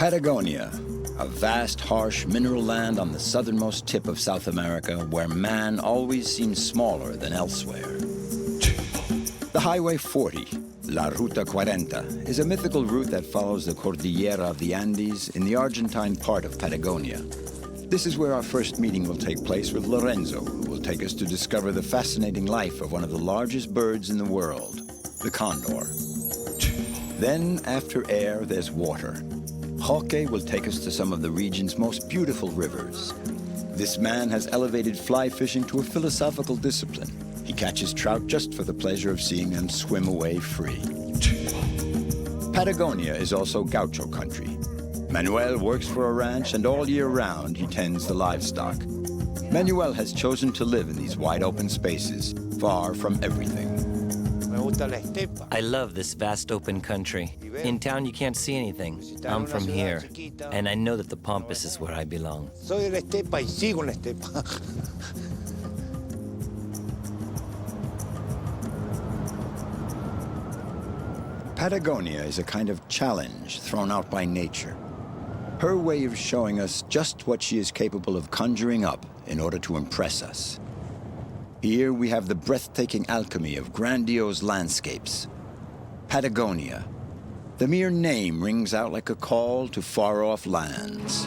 Patagonia, a vast, harsh mineral land on the southernmost tip of South America where man always seems smaller than elsewhere. The Highway 40, La Ruta 40, is a mythical route that follows the Cordillera of the Andes in the Argentine part of Patagonia. This is where our first meeting will take place with Lorenzo, who will take us to discover the fascinating life of one of the largest birds in the world, the condor. Then, after air, there's water. Hoke will take us to some of the region's most beautiful rivers. This man has elevated fly fishing to a philosophical discipline. He catches trout just for the pleasure of seeing them swim away free. Patagonia is also gaucho country. Manuel works for a ranch, and all year round he tends the livestock. Manuel has chosen to live in these wide open spaces, far from everything. I love this vast open country. In town you can't see anything. I'm from here, and I know that the Pampas is where I belong. Patagonia is a kind of challenge thrown out by nature. Her way of showing us just what she is capable of conjuring up in order to impress us. Here we have the breathtaking alchemy of grandiose landscapes. Patagonia. The mere name rings out like a call to far-off lands.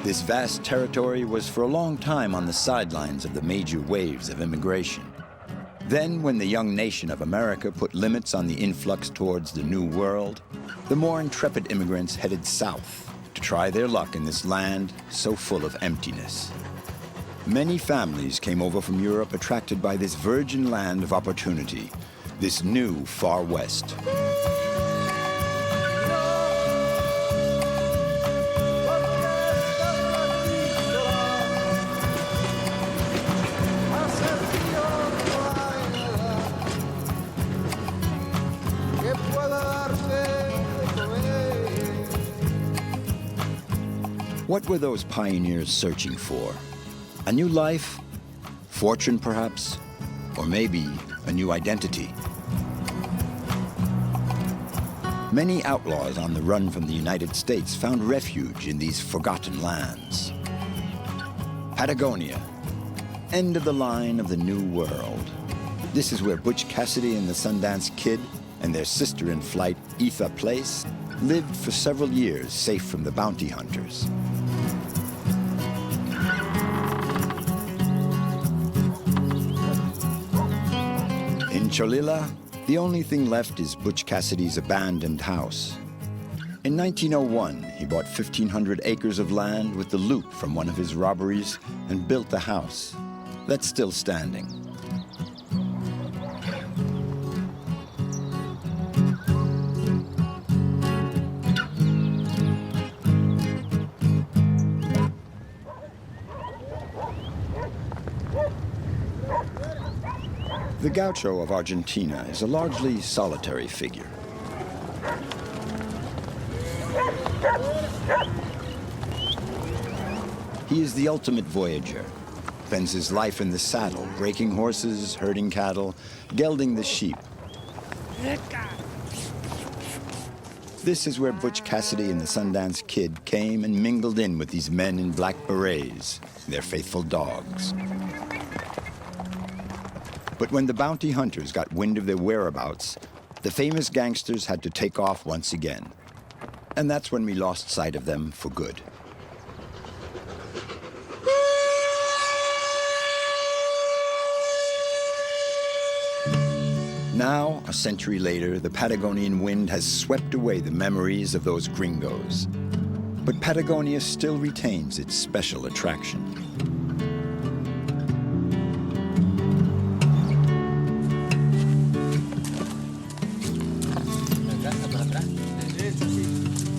This vast territory was for a long time on the sidelines of the major waves of immigration. Then, when the young nation of America put limits on the influx towards the New World, the more intrepid immigrants headed south to try their luck in this land so full of emptiness. Many families came over from Europe attracted by this virgin land of opportunity, this new Far West. What were those pioneers searching for? A new life? Fortune, perhaps? Or maybe a new identity? Many outlaws on the run from the United States found refuge in these forgotten lands. Patagonia, end of the line of the New World. This is where Butch Cassidy and the Sundance Kid and their sister-in-flight, Etha Place, lived for several years safe from the bounty hunters. In Cholila, the only thing left is Butch Cassidy's abandoned house. In 1901, he bought 1,500 acres of land with the loot from one of his robberies and built the house. That's still standing. The gaucho of Argentina is a largely solitary figure. He is the ultimate voyager, spends his life in the saddle, breaking horses, herding cattle, gelding the sheep. This is where Butch Cassidy and the Sundance Kid came and mingled in with these men in black berets, their faithful dogs. But when the bounty hunters got wind of their whereabouts, the famous gangsters had to take off once again. And that's when we lost sight of them for good. Now, a century later, the Patagonian wind has swept away the memories of those gringos. But Patagonia still retains its special attraction.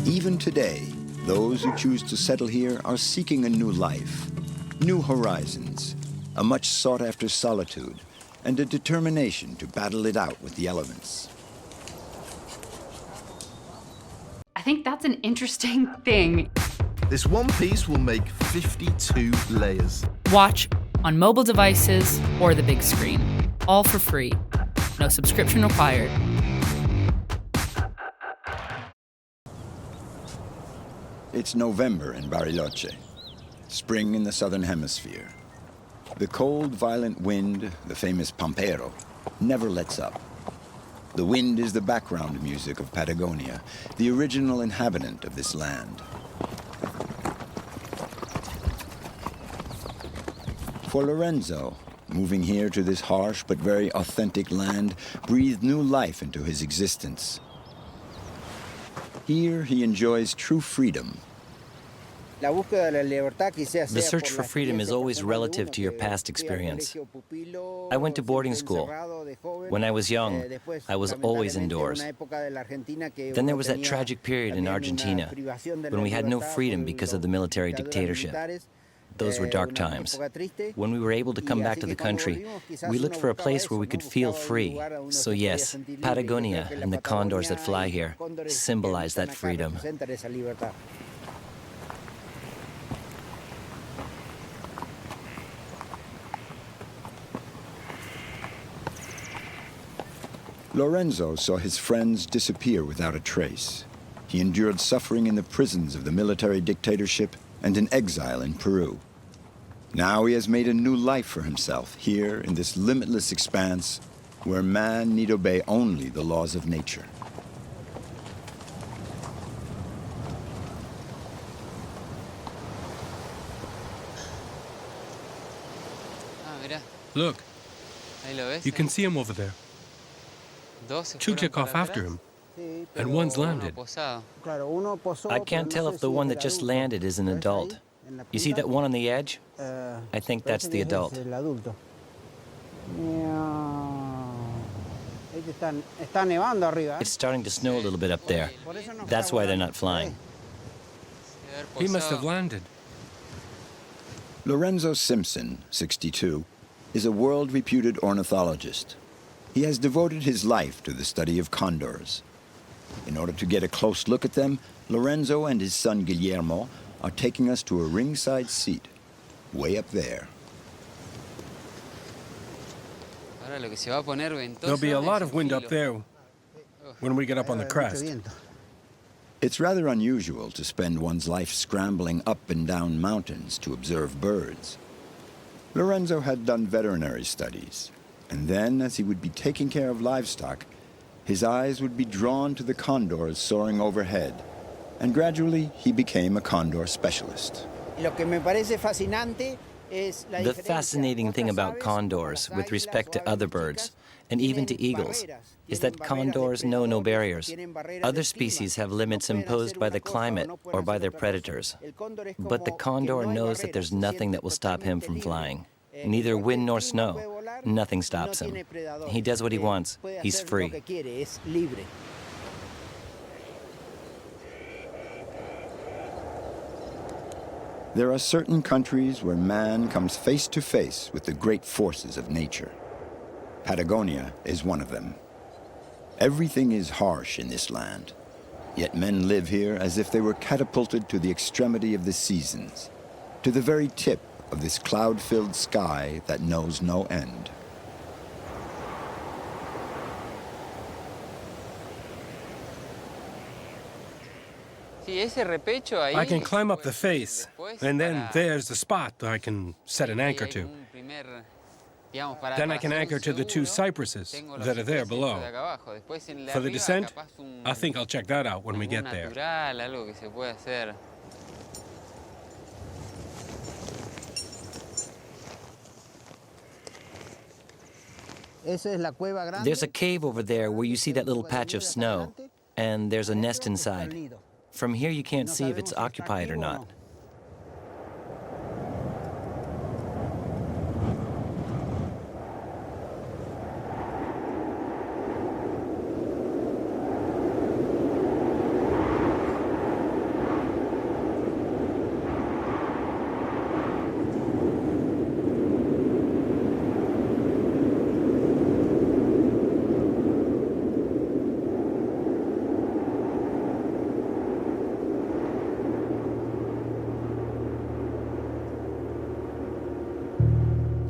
Even today, those who choose to settle here are seeking a new life, new horizons, a much sought-after solitude, and a determination to battle it out with the elements. I think that's an interesting thing. This one piece will make 52 layers. Watch on mobile devices or the big screen, all for free. No subscription required. It's November in Bariloche, spring in the southern hemisphere. The cold, violent wind, the famous pampero, never lets up. The wind is the background music of Patagonia, the original inhabitant of this land. For Lorenzo, moving here to this harsh but very authentic land breathed new life into his existence. Here he enjoys true freedom. The search for freedom is always relative to your past experience. I went to boarding school. When I was young, I was always indoors. Then there was that tragic period in Argentina when we had no freedom because of the military dictatorship. Those were dark times. When we were able to come back to the country, we looked for a place where we could feel free. So yes, Patagonia and the condors that fly here symbolize that freedom. Lorenzo saw his friends disappear without a trace. He endured suffering in the prisons of the military dictatorship and in exile in Peru. Now he has made a new life for himself here in this limitless expanse where man need obey only the laws of nature. Look, you can see him over there. Two took off after him, and one's landed. I can't tell if the one that just landed is an adult. You see that one on the edge? I think that's the adult. It's starting to snow a little bit up there. That's why they're not flying. He must have landed. Lorenzo Simpson, 62, is a world-reputed ornithologist. He has devoted his life to the study of condors. In order to get a close look at them, Lorenzo and his son Guillermo are taking us to a ringside seat, way up there. There'll be a lot of wind up there when we get up on the crest. It's rather unusual to spend one's life scrambling up and down mountains to observe birds. Lorenzo had done veterinary studies, and then, as he would be taking care of livestock, his eyes would be drawn to the condors soaring overhead, and gradually he became a condor specialist. The fascinating thing about condors, with respect to other birds, and even to eagles, is that condors know no barriers. Other species have limits imposed by the climate or by their predators. But the condor knows that there's nothing that will stop him from flying. Neither wind nor snow. Nothing stops him. He does what he wants. He's free. There are certain countries where man comes face to face with the great forces of nature. Patagonia is one of them. Everything is harsh in this land, yet men live here as if they were catapulted to the extremity of the seasons, to the very tip of this cloud-filled sky that knows no end. I can climb up the face, and then there's the spot that I can set an anchor to. Then I can anchor to the two cypresses that are there below. For the descent, I think I'll check that out when we get there. There's a cave over there where you see that little patch of snow, and there's a nest inside. From here, you can't see if it's occupied or not.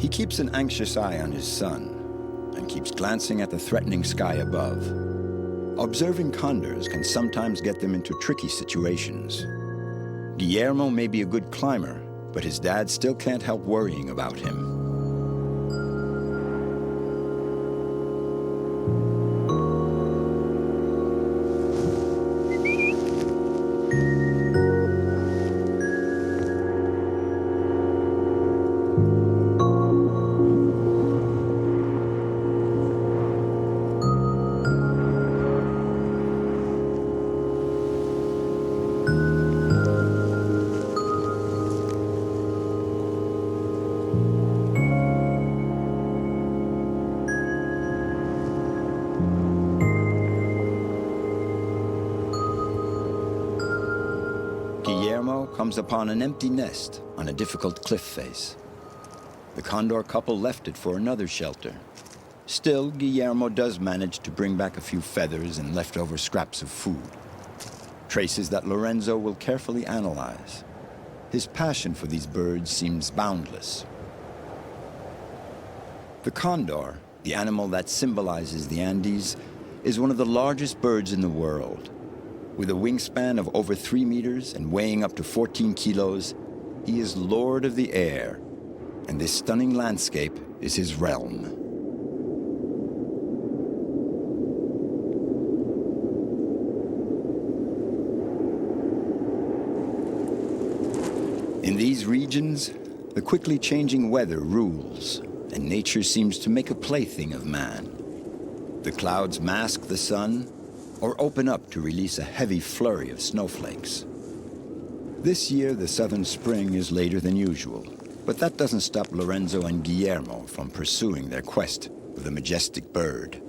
He keeps an anxious eye on his son and keeps glancing at the threatening sky above. Observing condors can sometimes get them into tricky situations. Guillermo may be a good climber, but his dad still can't help worrying about him. Guillermo comes upon an empty nest on a difficult cliff face. The Condor couple left it for another shelter. Still, Guillermo does manage to bring back a few feathers and leftover scraps of food. Traces that Lorenzo will carefully analyze. His passion for these birds seems boundless. The condor, the animal that symbolizes the Andes, is one of the largest birds in the world. With a wingspan of over 3 meters and weighing up to 14 kilos, he is lord of the air, and this stunning landscape is his realm. In these regions, the quickly changing weather rules, and nature seems to make a plaything of man. The clouds mask the sun, or open up to release a heavy flurry of snowflakes. This year, the southern spring is later than usual, but that doesn't stop Lorenzo and Guillermo from pursuing their quest for the majestic bird.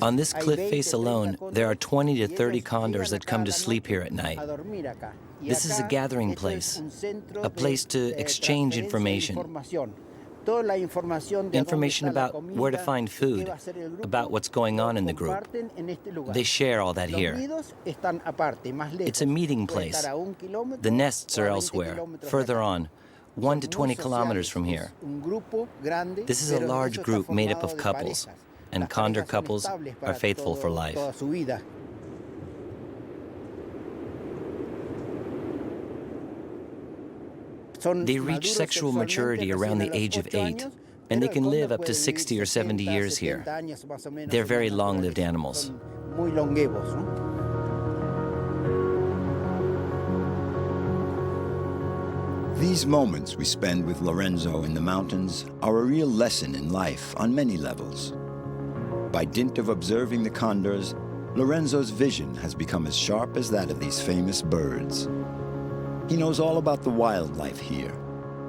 On this cliff face alone, there are 20 to 30 condors that come to sleep here at night. This is a gathering place, a place to exchange information. Information about where to find food, about what's going on in the group. They share all that here. It's a meeting place. The nests are elsewhere, further on, 1 to 20 kilometers from here. This is a large group made up of couples, and condor couples are faithful for life. They reach sexual maturity around the age of 8, and they can live up to 60 or 70 years here. They're very long-lived animals. These moments we spend with Lorenzo in the mountains are a real lesson in life on many levels. By dint of observing the condors, Lorenzo's vision has become as sharp as that of these famous birds. He knows all about the wildlife here.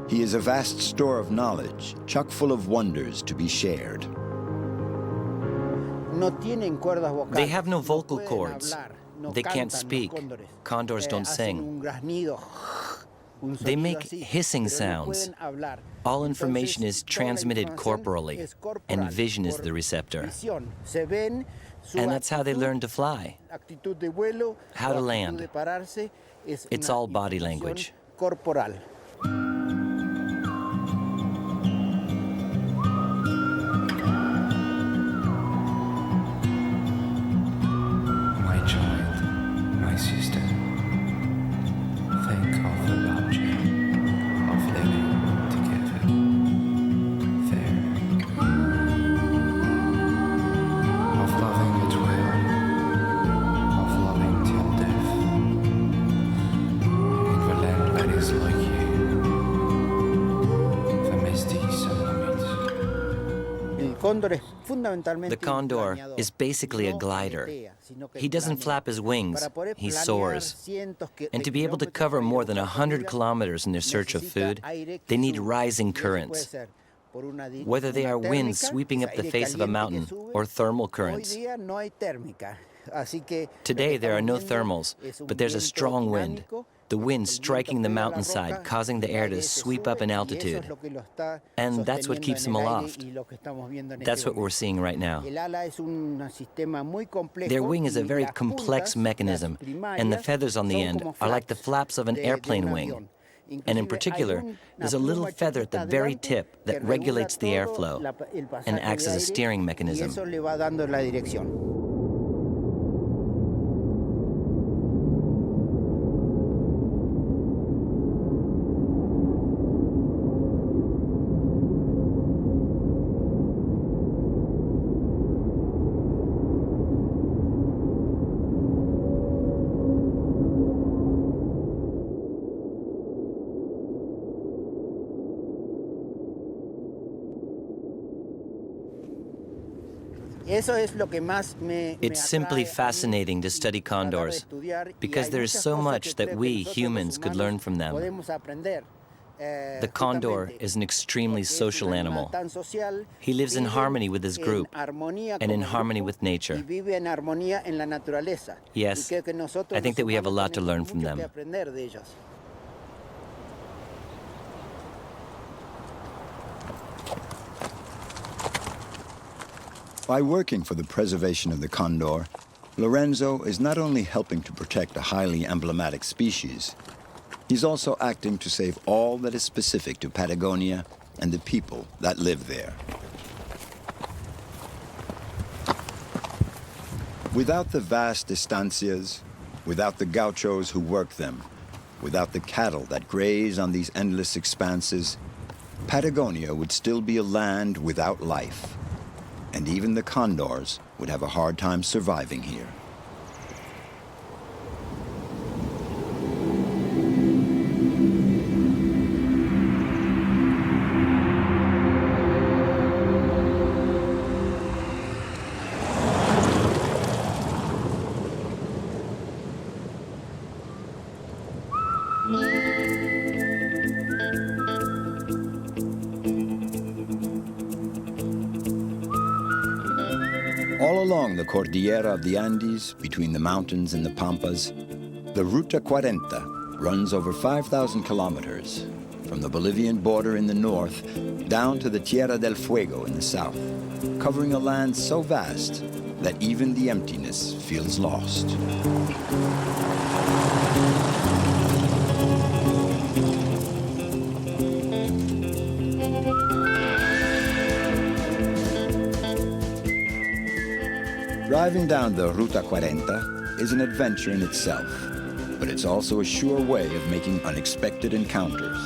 He is a vast store of knowledge, chock full of wonders to be shared. They have no vocal cords. They can't speak. Condors don't sing. They make hissing sounds. All information is transmitted corporally, and vision is the receptor. And that's how they learn to fly, how to land. It's all body language. My child, my sister, think of the rapture of living together there, of loving at will, of loving till death, in the land that is like you, the misty summits. The condor is basically a glider. He doesn't flap his wings, he soars. And to be able to cover more than 100 kilometers in their search of food, they need rising currents. Whether they are winds sweeping up the face of a mountain or thermal currents. Today there are no thermals, but there's a strong wind. the wind striking the mountainside, causing the air to sweep up in altitude. And that's what keeps them aloft. That's what we're seeing right now. Their wing is a very complex mechanism, and the feathers on the end are like the flaps of an airplane wing. And in particular, there's a little feather at the very tip that regulates the airflow and acts as a steering mechanism. It's simply fascinating to study condors because there is so much that we humans could learn from them. The condor is an extremely social animal. He lives in harmony with his group and in harmony with nature. Yes, I think that we have a lot to learn from them. By working for the preservation of the condor, Lorenzo is not only helping to protect a highly emblematic species, he's also acting to save all that is specific to Patagonia and the people that live there. Without the vast estancias, without the gauchos who work them, without the cattle that graze on these endless expanses, Patagonia would still be a land without life. And even the condors would have a hard time surviving here. All along the Cordillera of the Andes, between the mountains and the Pampas, the Ruta 40 runs over 5,000 kilometers, from the Bolivian border in the north down to the Tierra del Fuego in the south, covering a land so vast that even the emptiness feels lost. Driving down the Ruta 40 is an adventure in itself, but it's also a sure way of making unexpected encounters.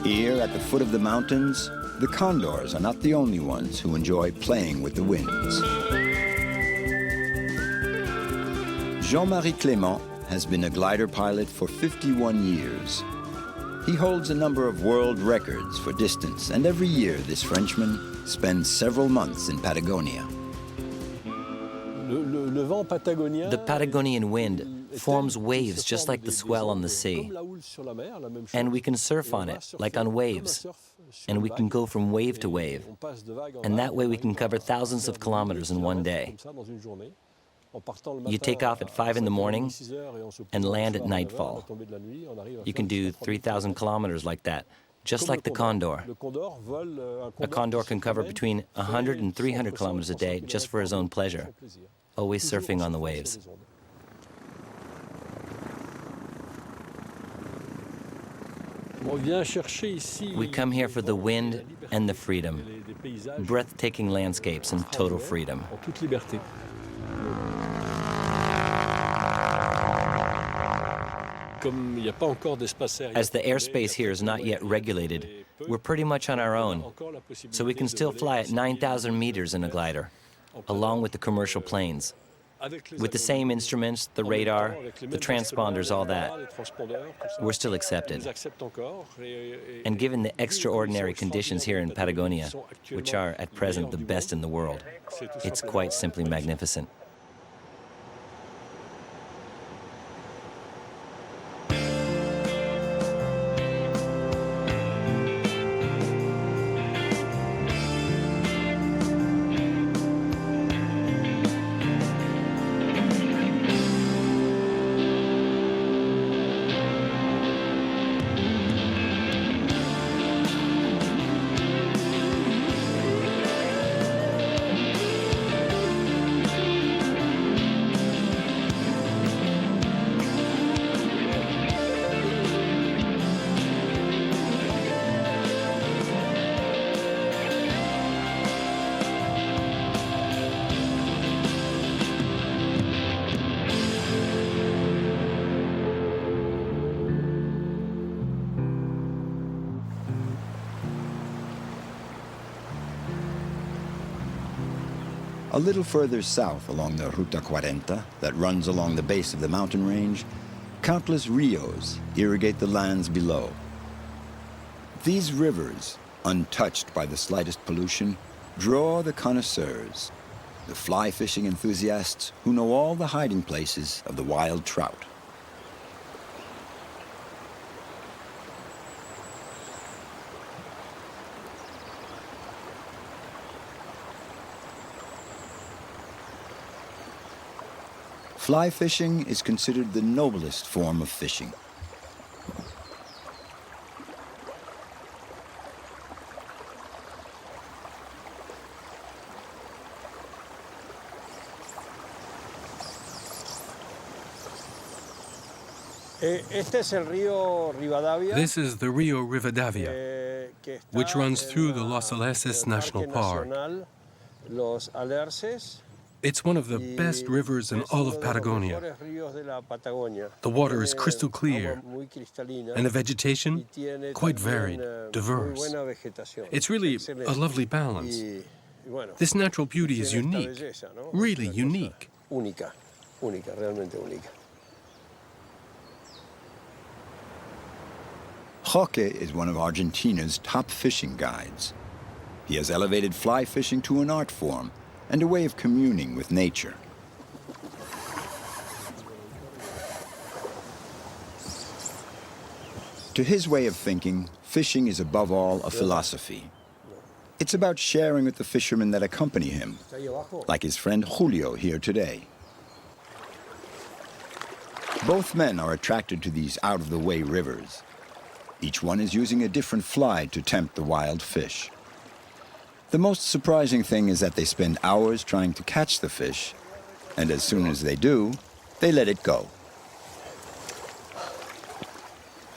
Here at the foot of the mountains, the condors are not the only ones who enjoy playing with the winds. Jean-Marie Clément has been a glider pilot for 51 years. He holds a number of world records for distance, and every year this Frenchman spends several months in Patagonia. The Patagonian wind forms waves just like the swell on the sea. And we can surf on it, like on waves. And we can go from wave to wave. And that way we can cover thousands of kilometers in one day. You take off at 5 in the morning and land at nightfall. You can do 3,000 kilometers like that, just like the condor. A condor can cover between 100 and 300 kilometers a day just for his own pleasure, always surfing on the waves. We come here for the wind and the freedom, breathtaking landscapes and total freedom. As the airspace here is not yet regulated, we're pretty much on our own, so we can still fly at 9,000 meters in a glider, along with the commercial planes. With the same instruments, the radar, the transponders, all that, we're still accepted. And given the extraordinary conditions here in Patagonia, which are at present the best in the world, it's quite simply magnificent. A little further south along the Ruta 40 that runs along the base of the mountain range, countless rios irrigate the lands below. These rivers, untouched by the slightest pollution, draw the connoisseurs, the fly fishing enthusiasts who know all the hiding places of the wild trout. Fly fishing is considered the noblest form of fishing. This is the Rio Rivadavia, which runs through the Los Alerces National Park. It's one of the best rivers in all of Patagonia. The water is crystal clear, and the vegetation quite varied, diverse. It's really a lovely balance. This natural beauty is unique, really unique. Única, realmente única. Hoke is one of Argentina's top fishing guides. He has elevated fly fishing to an art form and a way of communing with nature. To his way of thinking, fishing is above all a philosophy. It's about sharing with the fishermen that accompany him, like his friend Julio here today. Both men are attracted to these out-of-the-way rivers. Each one is using a different fly to tempt the wild fish. The most surprising thing is that they spend hours trying to catch the fish, and as soon as they do, they let it go.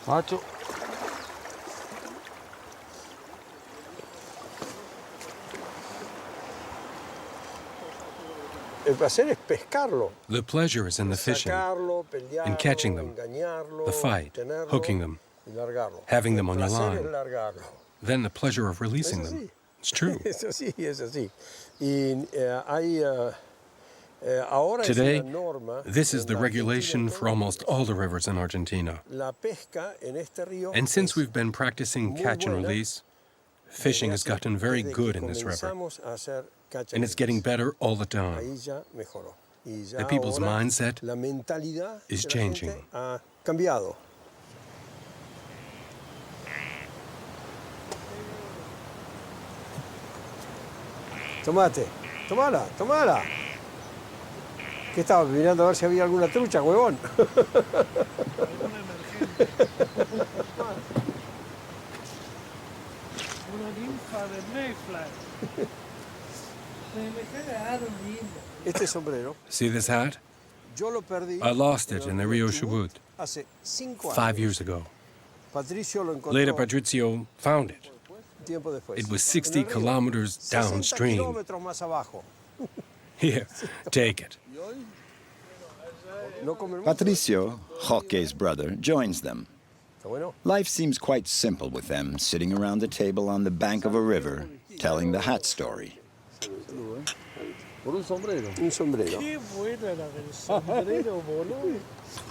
Macho. The pleasure is in the fishing, in catching them, the fight, hooking them, having them on your line. Then the pleasure of releasing them. It's true. Today, this is the regulation for almost all the rivers in Argentina. And since we've been practicing catch and release, fishing has gotten very good in this river. And it's getting better all the time. The people's mindset is changing. Tomala. ¿Qué estabas mirando a ver si había alguna trucha, huevón? Una ninfa de Mayfly. Este sombrero. See this hat? I lost it in the Rio Chubut 5 years ago. Later, Patricio found it. It was 60 kilometers downstream. Here, take it. Patricio, Hoke's brother, joins them. Life seems quite simple with them, sitting around the table on the bank of a river, telling the hat story. Un sombrero. Qué buena la del sombrero, boludo.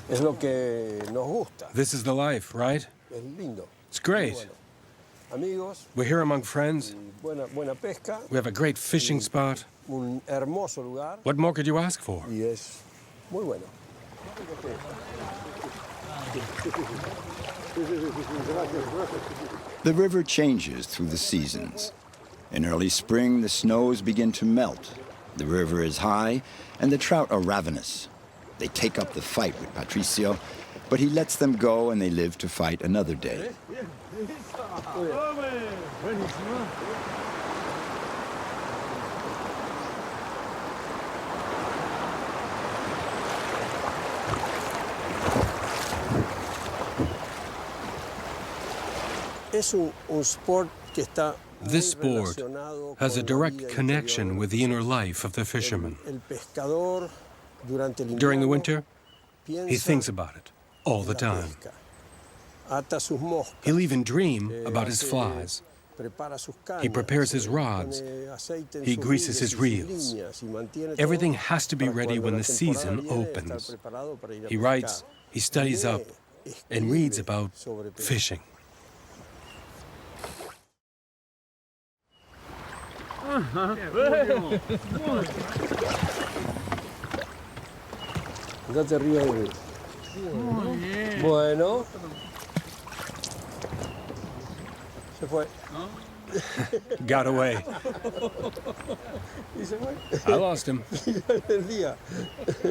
Es lo que nos gusta. This is the life, right? Es lindo. It's great. Amigos. We're here among friends. Buena pesca. We have a great fishing spot. Un hermoso lugar. What more could you ask for? Y es muy bueno. The river changes through the seasons. In early spring, the snows begin to melt. The river is high, and the trout are ravenous. They take up the fight with Patricio, but he lets them go and they live to fight another day. Es un sport que está This sport has a direct connection with the inner life of the fisherman. During the winter, he thinks about it all the time. He'll even dream about his flies He prepares his rods. He greases his reels. Everything has to be ready when the season opens. He writes, he studies up, and reads about fishing. Andate arriba de mí. Bueno. Se fue. Got away. Y se fue. I lost him.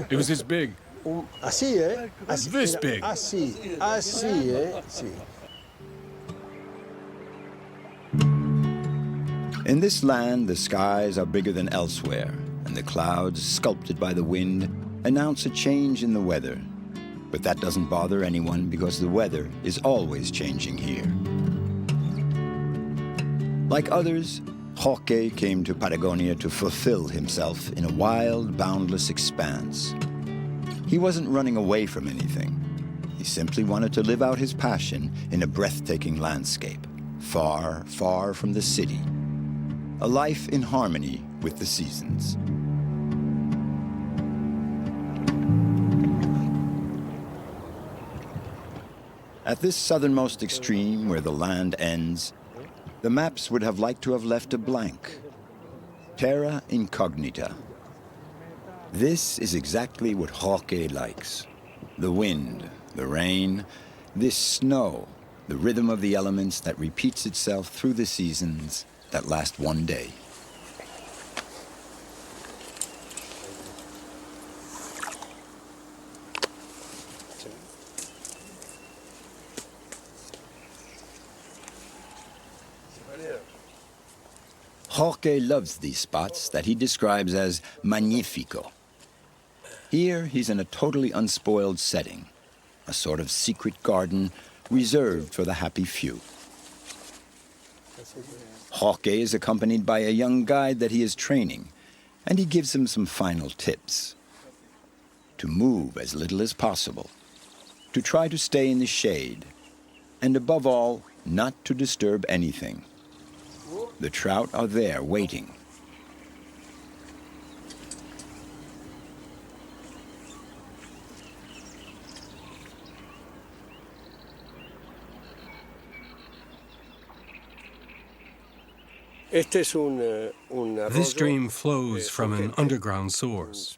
It was this big. Así, ¿eh? Así, This big. Así, así, ¿eh? Sí. In this land, the skies are bigger than elsewhere, and the clouds, sculpted by the wind, announce a change in the weather. But that doesn't bother anyone because the weather is always changing here. Like others, Hoke came to Patagonia to fulfill himself in a wild, boundless expanse. He wasn't running away from anything. He simply wanted to live out his passion in a breathtaking landscape, far, far from the city. A life in harmony with the seasons. At this southernmost extreme where the land ends, the maps would have liked to have left a blank. Terra incognita. This is exactly what Hoke likes. The wind, the rain, this snow, the rhythm of the elements that repeats itself through the seasons that last one day. Hoke loves these spots that he describes as magnifico. Here, he's in a totally unspoiled setting, a sort of secret garden reserved for the happy few. Hoke is accompanied by a young guide that he is training, and he gives him some final tips. To move as little as possible, to try to stay in the shade, and above all, not to disturb anything. The trout are there waiting. This stream flows from an underground source.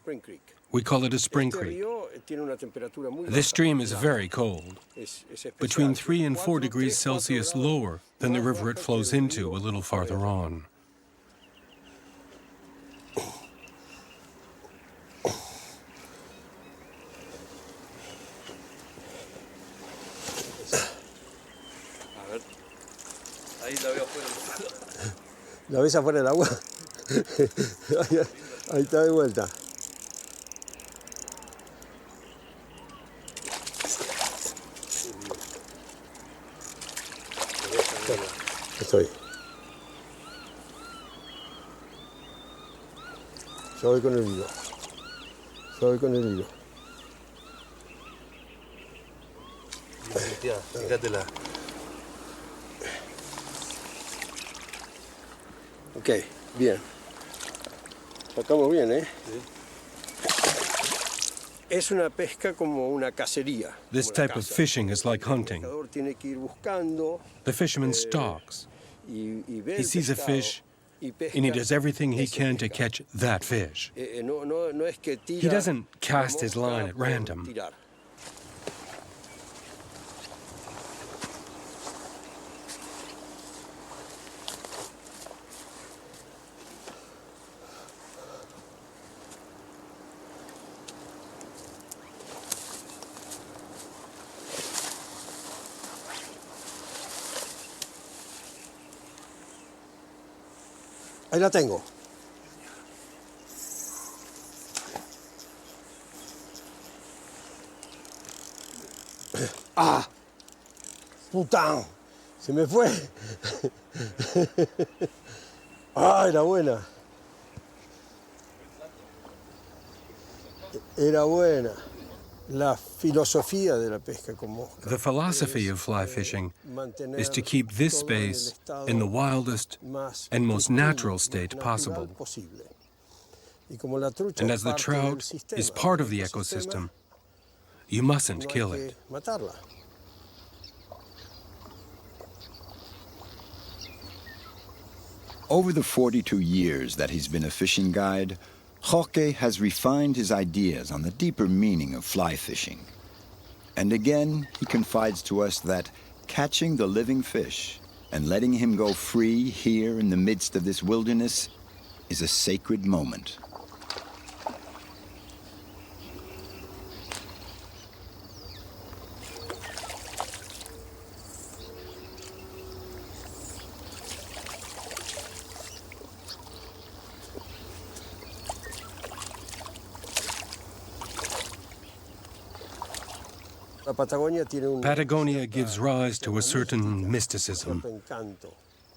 We call it a spring creek. This stream is very cold, between 3 and 4 degrees Celsius lower than the river it flows into a little farther on. ¿La ves afuera del agua? Ahí está de vuelta. Estoy. Yo voy con el hilo. Fíjatela. Ok, bien. Sacamos bien, ¿eh? Sí. Es una pesca como una cacería. This type of fishing is like hunting. The fisherman stalks. He sees a fish, and he does everything he can to catch that fish. He doesn't cast his line at random. Ahí la tengo. ¡Ah! ¡Putain! Se me fue. ¡Ah, era buena! Era buena. The philosophy of fly fishing is to keep this space in the wildest and most natural state possible. And as the trout is part of the ecosystem, you mustn't kill it. Over the 42 years that he's been a fishing guide, Hoke has refined his ideas on the deeper meaning of fly fishing. And again, he confides to us that catching the living fish and letting him go free here in the midst of this wilderness is a sacred moment. Patagonia gives rise to a certain mysticism.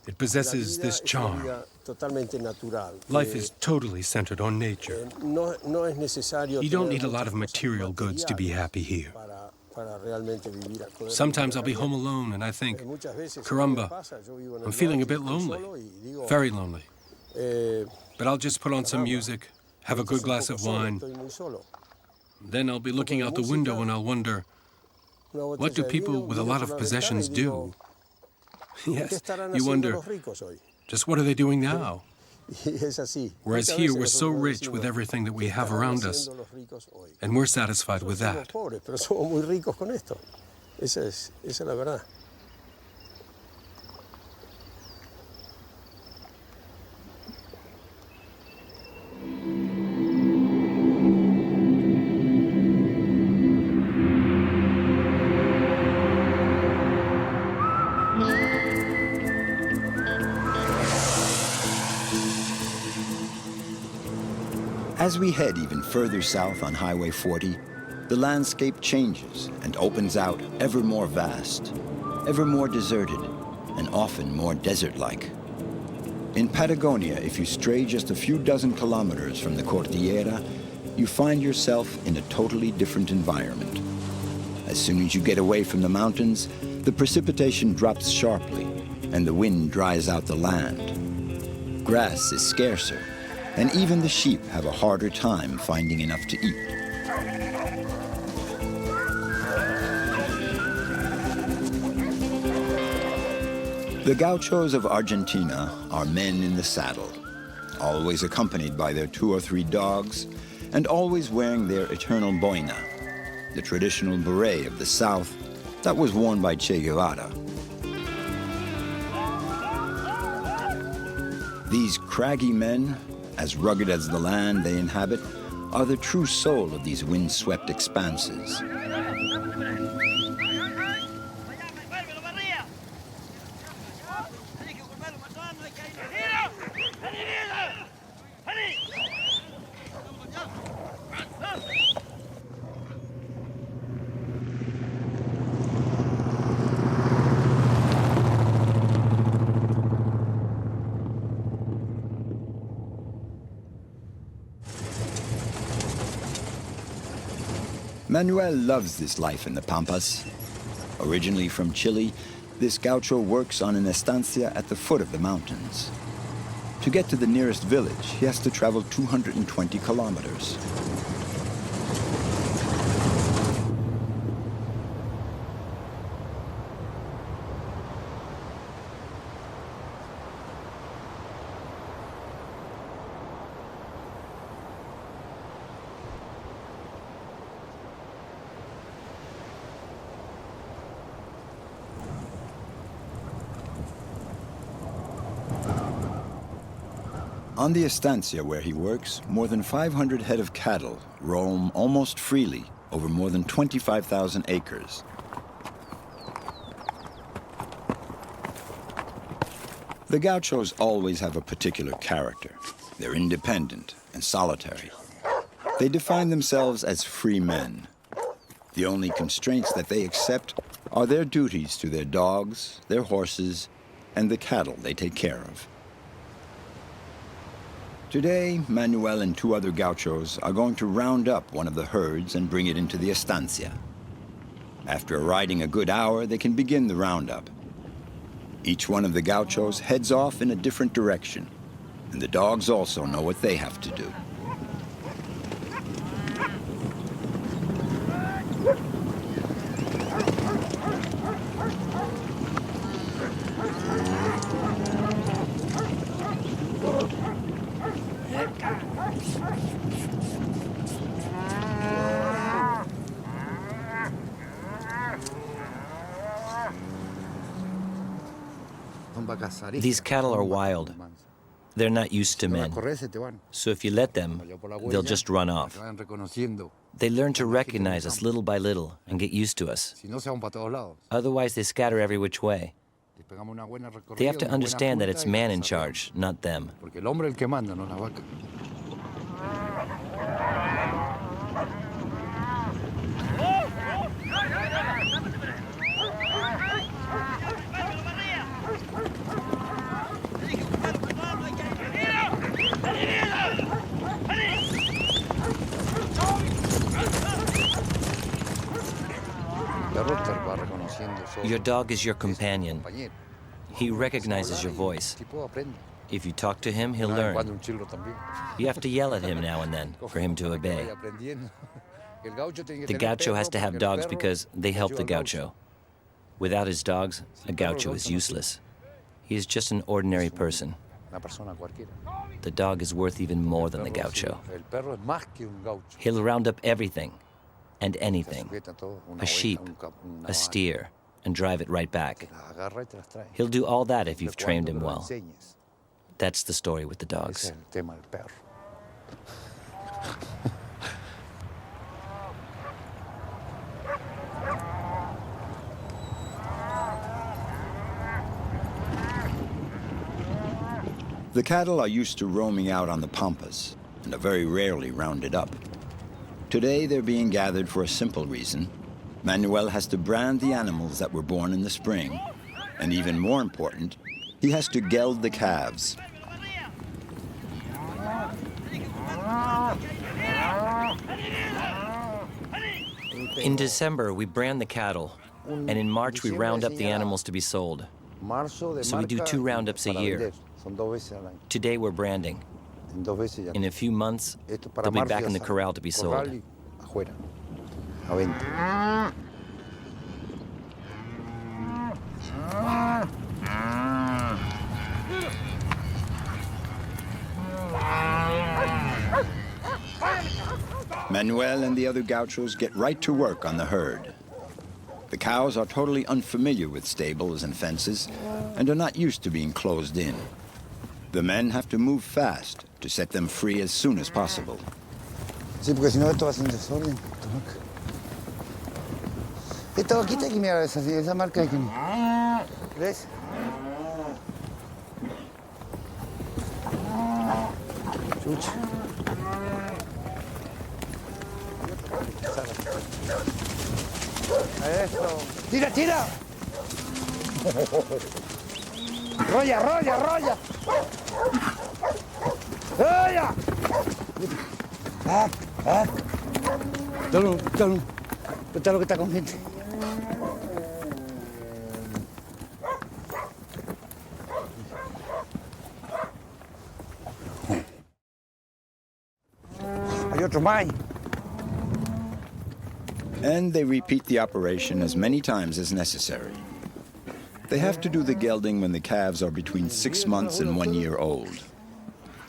It possesses this charm. Life is totally centered on nature. You don't need a lot of material goods to be happy here. Sometimes I'll be home alone and I think, caramba, I'm feeling a bit lonely, very lonely. But I'll just put on some music, have a good glass of wine. Then I'll be looking out the window and I'll wonder, what do people with a lot of possessions do? Yes, you wonder, just what are they doing now? Whereas here we're so rich with everything that we have around us, and we're satisfied with that. As we head even further south on Highway 40, the landscape changes and opens out ever more vast, ever more deserted, and often more desert-like. In Patagonia, if you stray just a few dozen kilometers from the Cordillera, you find yourself in a totally different environment. As soon as you get away from the mountains, the precipitation drops sharply, and the wind dries out the land. Grass is scarcer, and even the sheep have a harder time finding enough to eat. The gauchos of Argentina are men in the saddle, always accompanied by their 2 or 3 dogs, and always wearing their eternal boina, the traditional beret of the South that was worn by Che Guevara. These craggy men, as rugged as the land they inhabit, are the true soul of these wind-swept expanses. Manuel loves this life in the Pampas. Originally from Chile, this gaucho works on an estancia at the foot of the mountains. To get to the nearest village, he has to travel 220 kilometers. On the Estancia where he works, more than 500 head of cattle roam almost freely over more than 25,000 acres. The gauchos always have a particular character. They're independent and solitary. They define themselves as free men. The only constraints that they accept are their duties to their dogs, their horses, and the cattle they take care of. Today, Manuel and two other gauchos are going to round up one of the herds and bring it into the Estancia. After riding a good hour, they can begin the roundup. Each one of the gauchos heads off in a different direction, and the dogs also know what they have to do. These cattle are wild. They're not used to men. So if you let them, they'll just run off. They learn to recognize us little by little and get used to us. Otherwise, they scatter every which way. They have to understand that it's man in charge, not them. Your dog is your companion. He recognizes your voice. If you talk to him, he'll learn. You have to yell at him now and then for him to obey. The gaucho has to have dogs because they help the gaucho. Without his dogs, a gaucho is useless. He is just an ordinary person. The dog is worth even more than the gaucho. He'll round up everything and anything, a sheep, a steer, and drive it right back. He'll do all that if you've trained him well. That's the story with the dogs. The cattle are used to roaming out on the pampas and are very rarely rounded up. Today, they're being gathered for a simple reason. Manuel has to brand the animals that were born in the spring, and even more important, he has to geld the calves. In December, we brand the cattle, and in March, we round up the animals to be sold. So we do 2 roundups a year. Today, we're branding. In a few months, they'll be back in the corral to be sold. Manuel and the other gauchos get right to work on the herd. The cows are totally unfamiliar with stables and fences and are not used to being closed in. The men have to move fast to set them free as soon as possible. Sí, porque si no esto va a ser un desorden. Esta vaquita aquí, mira, esa marca aquí. ¿Ves? Chucha. Eso. ¡Tira, tira! ¡Rolla, rolla, rolla! ¡Rolla! Dale. Está lo que está con gente. Hay otro más. And they repeat the operation as many times as necessary. They have to do the gelding when the calves are between 6 months and 1 year old.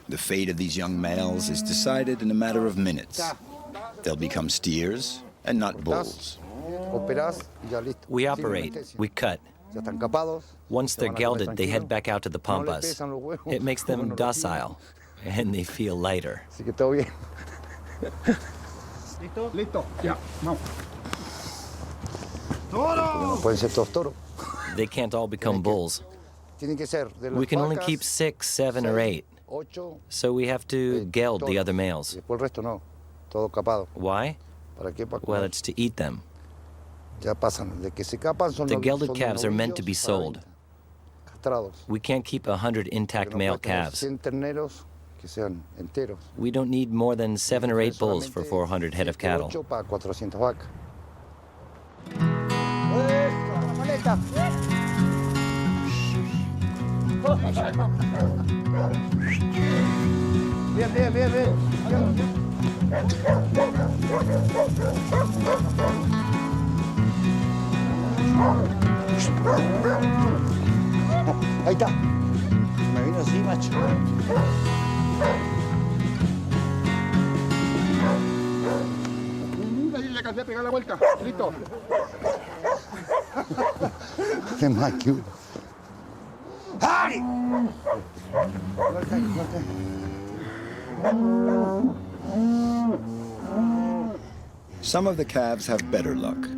The fate of these young males is decided in a matter of minutes. They'll become steers and not bulls. We operate, we cut. Once they're gelded, they head back out to the pampas. It makes them docile, and they feel lighter. Listo. Ya, vamos. Toro. Pueden ser todos toros. They can't all become bulls. We can only keep 6, 7, or 8. So we have to geld the other males. Why? Well, it's to eat them. The gelded calves are meant to be sold. We can't keep 100 intact male calves. que sean enteros. We don't need more than 7 or 8 bulls for 400 head of cattle. 8 para 400 vacas. Bien, bien, bien, bien. Ahí está. Me vino así, macho. Ahí le alcancé a pegar la vuelta. Listo. Qué más que uno. ¡Ay! Some of the calves have better luck.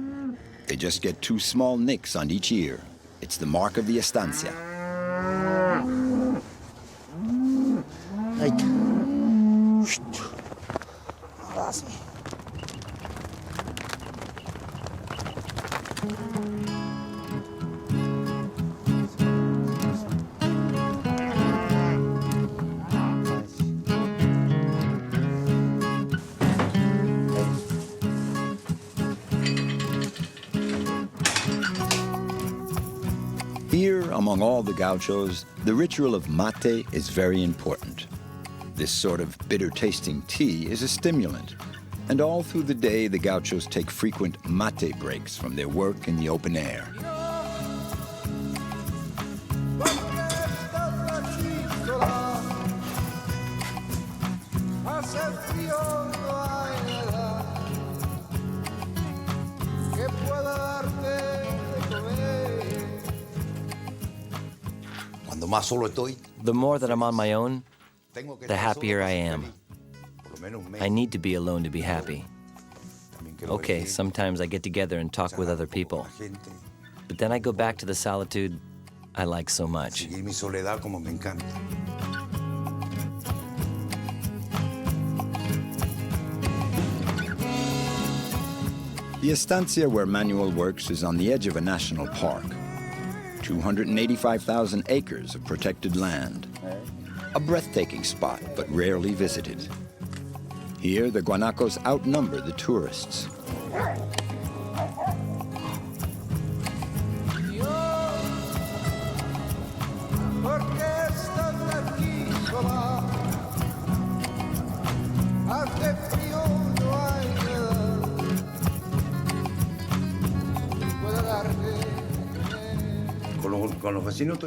They just get 2 small nicks on each ear. It's the mark of the Estancia. Ahí está. Ahora sí. Here, among all the gauchos, the ritual of mate is very important. This sort of bitter-tasting tea is a stimulant, and all through the day the gauchos take frequent mate breaks from their work in the open air. The more that I'm on my own, the happier I am. I need to be alone to be happy. Okay, sometimes I get together and talk with other people. But then I go back to the solitude I like so much. The Estancia where Manuel works is on the edge of a national park. 285,000 acres of protected land. A breathtaking spot, but rarely visited. Here, the guanacos outnumber the tourists.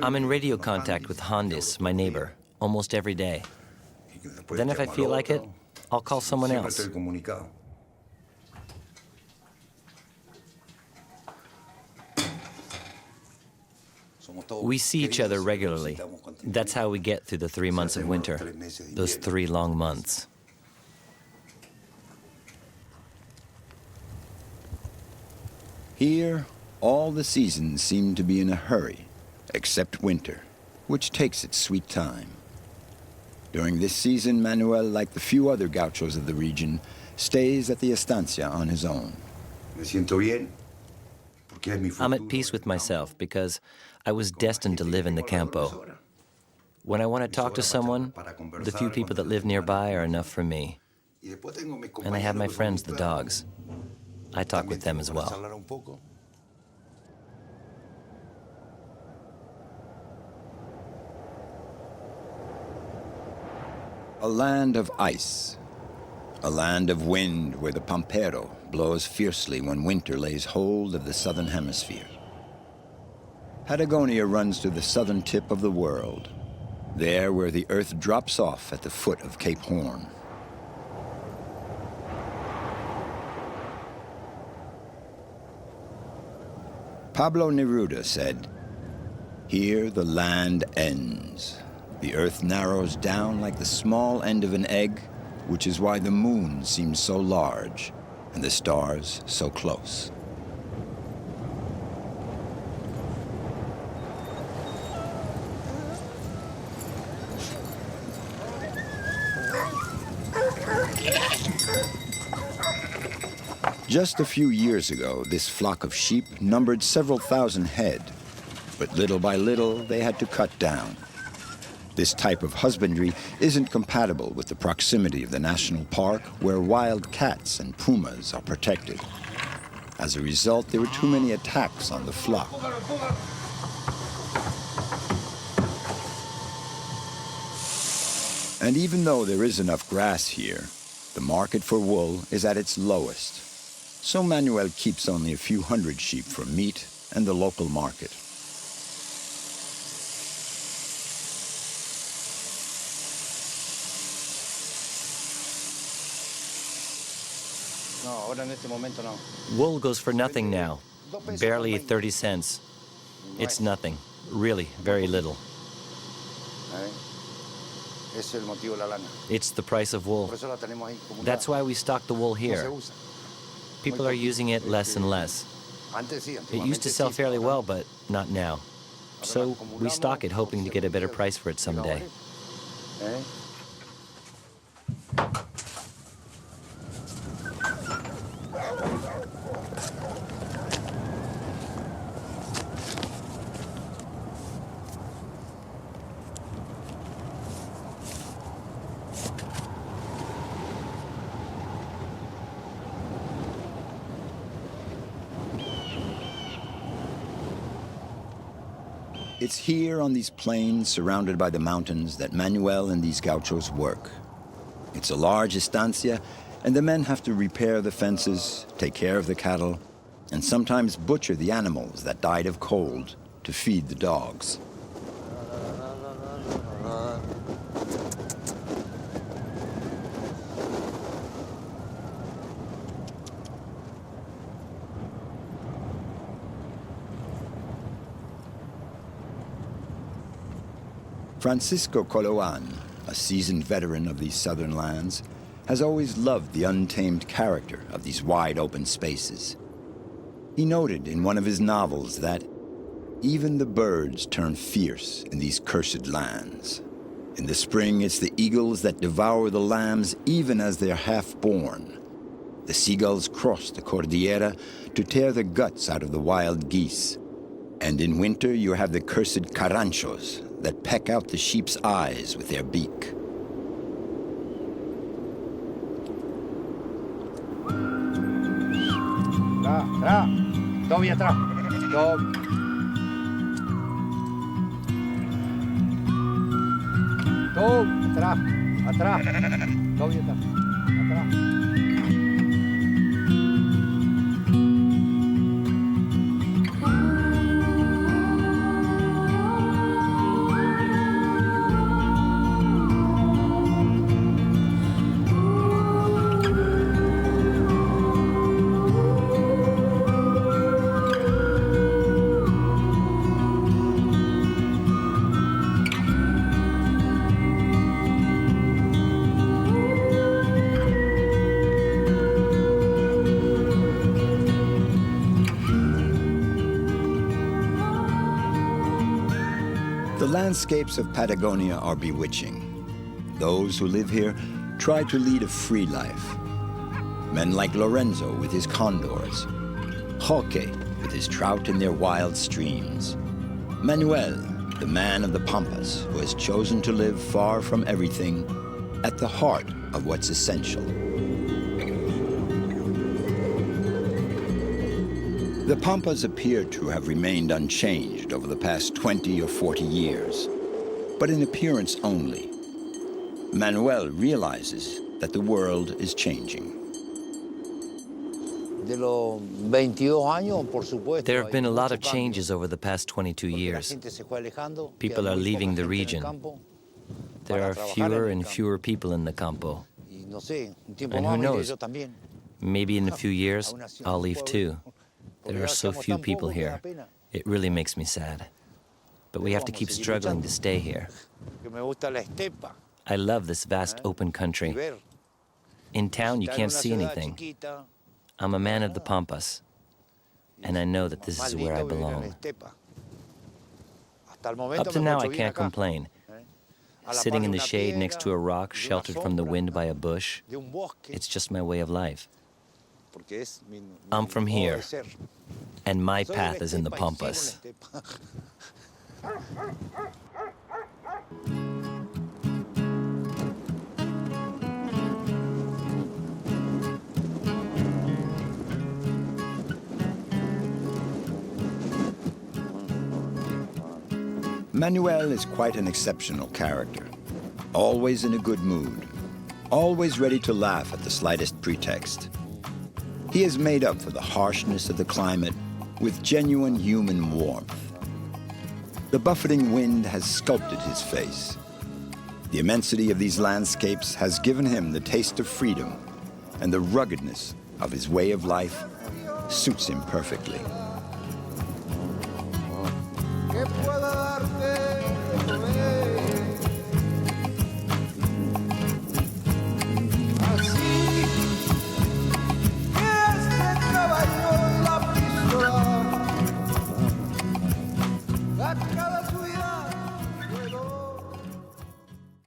I'm in radio contact with Hondis, my neighbor, almost every day. Then if I feel like it, I'll call someone else. We see each other regularly. That's how we get through the 3 months of winter, those 3 long months. Here, all the seasons seem to be in a hurry, except winter, which takes its sweet time. During this season, Manuel, like the few other gauchos of the region, stays at the Estancia on his own. I'm at peace with myself because I was destined to live in the campo. When I want to talk to someone, the few people that live nearby are enough for me. And I have my friends, the dogs. I talk with them as well. A land of ice, a land of wind where the pampero blows fiercely when winter lays hold of the southern hemisphere. Patagonia runs to the southern tip of the world, there where the earth drops off at the foot of Cape Horn. Pablo Neruda said, "Here the land ends. The earth narrows down like the small end of an egg, which is why the moon seems so large and the stars so close." Just a few years ago, this flock of sheep numbered several thousand head, but little by little they had to cut down. This type of husbandry isn't compatible with the proximity of the national park, where wild cats and pumas are protected. As a result, there were too many attacks on the flock. And even though there is enough grass here, the market for wool is at its lowest. So Manuel keeps only a few hundred sheep for meat and the local market. Wool goes for nothing now, barely 30 cents. It's nothing, really, very little. It's the price of wool. That's why we stock the wool here. People are using it less and less. It used to sell fairly well, but not now. So we stock it, hoping to get a better price for it someday. It's here on these plains surrounded by the mountains that Manuel and these gauchos work. It's a large estancia, and the men have to repair the fences, take care of the cattle, and sometimes butcher the animals that died of cold to feed the dogs. Francisco Coloan, a seasoned veteran of these southern lands, has always loved the untamed character of these wide open spaces. He noted in one of his novels that even the birds turn fierce in these cursed lands. In the spring, it's the eagles that devour the lambs even as they're half-born. The seagulls cross the Cordillera to tear the guts out of the wild geese. And in winter, you have the cursed caranchos that peck out the sheep's eyes with their beak. Todo bien atrás. Todo atrás. Atrás. Todo bien atrás. Atrás. The landscapes of Patagonia are bewitching. Those who live here try to lead a free life. Men like Lorenzo with his condors, Hoke with his trout in their wild streams, Manuel, the man of the pampas who has chosen to live far from everything, at the heart of what's essential. The pampas appear to have remained unchanged over the past 20 or 40 years, but in appearance only. Manuel realizes that the world is changing. There have been a lot of changes over the past 22 years. People are leaving the region. There are fewer and fewer people in the campo. And who knows, maybe in a few years, I'll leave too. There are so few people here. It really makes me sad. But we have to keep struggling to stay here. I love this vast open country. In town, you can't see anything. I'm a man of the pampas, and I know that this is where I belong. Up to now, I can't complain. Sitting in the shade next to a rock, sheltered from the wind by a bush, it's just my way of life. I'm from here, and my path is in the pampas. Manuel is quite an exceptional character, always in a good mood, always ready to laugh at the slightest pretext. He has made up for the harshness of the climate with genuine human warmth. The buffeting wind has sculpted his face. The immensity of these landscapes has given him the taste of freedom, and the ruggedness of his way of life suits him perfectly.